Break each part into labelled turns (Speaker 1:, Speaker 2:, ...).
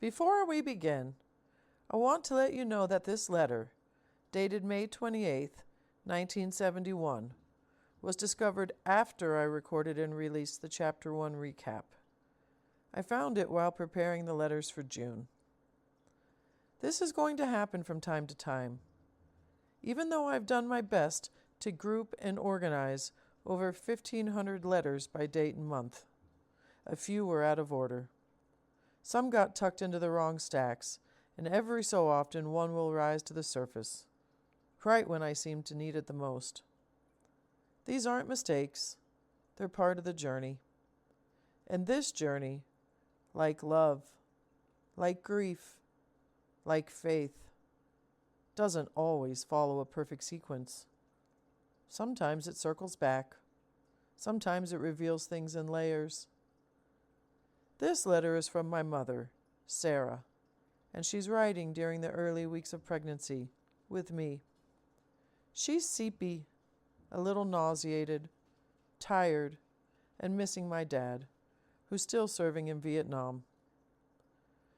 Speaker 1: Before we begin, I want to let you know that this letter, dated May 28th, 1971, was discovered after I recorded and released the Chapter 1 recap. I found it while preparing the letters for June. This is going to happen from time to time. Even though I've done my best to group and organize over 1,500 letters by date and month, a few were out of order. Some got tucked into the wrong stacks, and every so often one will rise to the surface, right when I seem to need it the most. These aren't mistakes. They're part of the journey. And this journey, like love, like grief, like faith, doesn't always follow a perfect sequence. Sometimes it circles back. Sometimes it reveals things in layers. This letter is from my mother, Sarah, and she's writing during the early weeks of pregnancy with me. She's seepy, a little nauseated, tired, and missing my dad, who's still serving in Vietnam.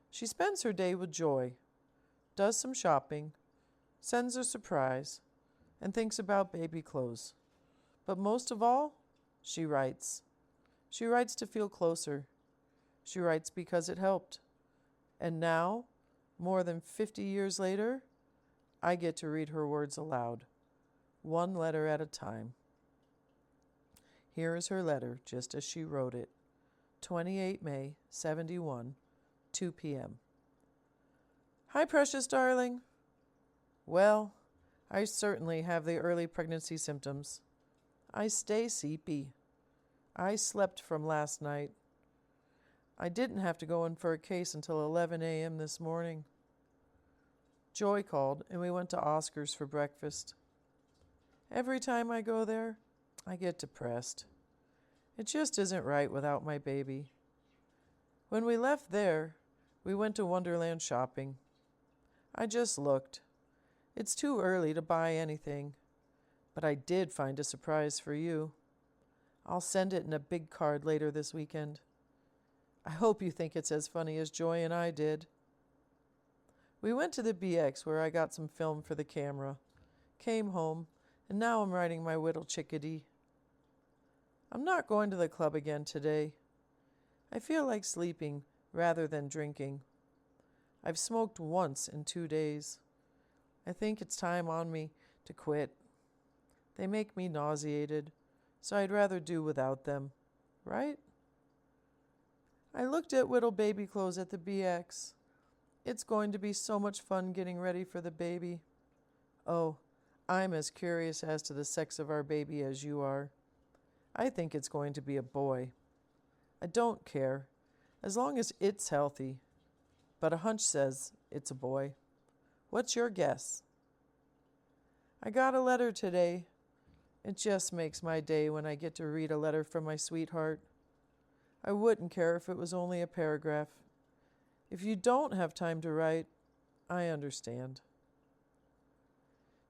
Speaker 1: She spends her day with Joy, does some shopping, sends a surprise, and thinks about baby clothes. But most of all, she writes. She writes to feel closer. She writes because it helped. And now, more than 50 years later, I get to read her words aloud, one letter at a time. Here is her letter, just as she wrote it. 28 May, 71, 2 p.m. Hi, precious darling. Well, I certainly have the early pregnancy symptoms. I stay seepy. I slept from last night. I didn't have to go in for a case until 11 a.m. this morning. Joy called, and we went to Oscar's for breakfast. Every time I go there, I get depressed. It just isn't right without my baby. When we left there, we went to Wonderland shopping. I just looked. It's too early to buy anything, but I did find a surprise for you. I'll send it in a big card later this weekend. I hope you think it's as funny as Joy and I did. We went to the BX where I got some film for the camera, came home, and now I'm writing my whittle chickadee. I'm not going to the club again today. I feel like sleeping rather than drinking. I've smoked once in 2 days. I think it's time on me to quit. They make me nauseated, so I'd rather do without them, right? I looked at whittle baby clothes at the BX. It's going to be so much fun getting ready for the baby. Oh, I'm as curious as to the sex of our baby as you are. I think it's going to be a boy. I don't care, as long as it's healthy. But a hunch says it's a boy. What's your guess? I got a letter today. It just makes my day when I get to read a letter from my sweetheart. I wouldn't care if it was only a paragraph. If you don't have time to write, I understand.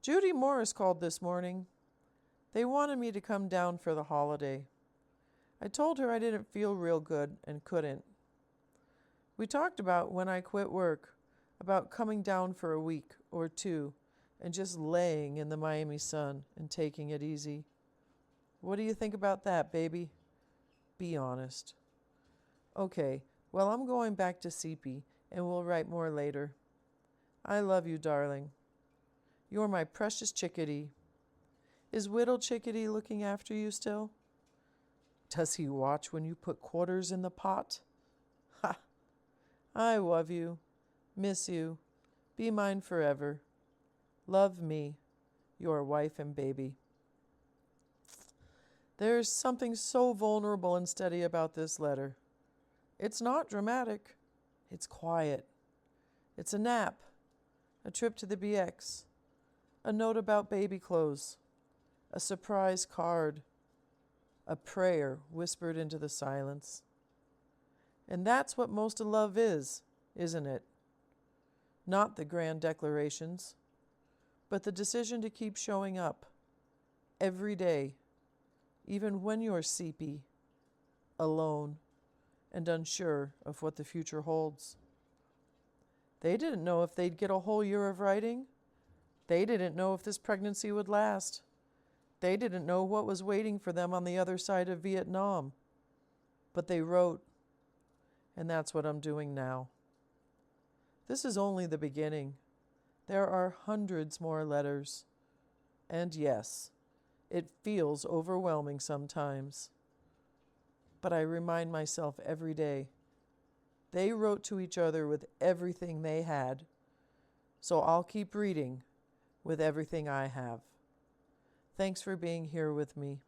Speaker 1: Judy Morris called this morning. They wanted me to come down for the holiday. I told her I didn't feel real good and couldn't. We talked about when I quit work, about coming down for a week or two and just laying in the Miami sun and taking it easy. What do you think about that, baby? Be honest. Okay, well, I'm going back to CP, and we'll write more later. I love you, darling. You're my precious chickadee. Is Whittle Chickadee looking after you still? Does he watch when you put quarters in the pot? Ha! I love you, miss you, be mine forever. Love me, your wife and baby. There's something so vulnerable and steady about this letter. It's not dramatic. It's quiet. It's a nap, a trip to the BX, a note about baby clothes, a surprise card, a prayer whispered into the silence. And that's what most of love is, isn't it? Not the grand declarations, but the decision to keep showing up every day, even when you're seepy, alone, and unsure of what the future holds. They didn't know if they'd get a whole year of writing. They didn't know if this pregnancy would last. They didn't know what was waiting for them on the other side of Vietnam. But they wrote, and that's what I'm doing now. This is only the beginning. There are hundreds more letters. And yes, it feels overwhelming sometimes. But I remind myself every day, they wrote to each other with everything they had, so I'll keep reading with everything I have. Thanks for being here with me.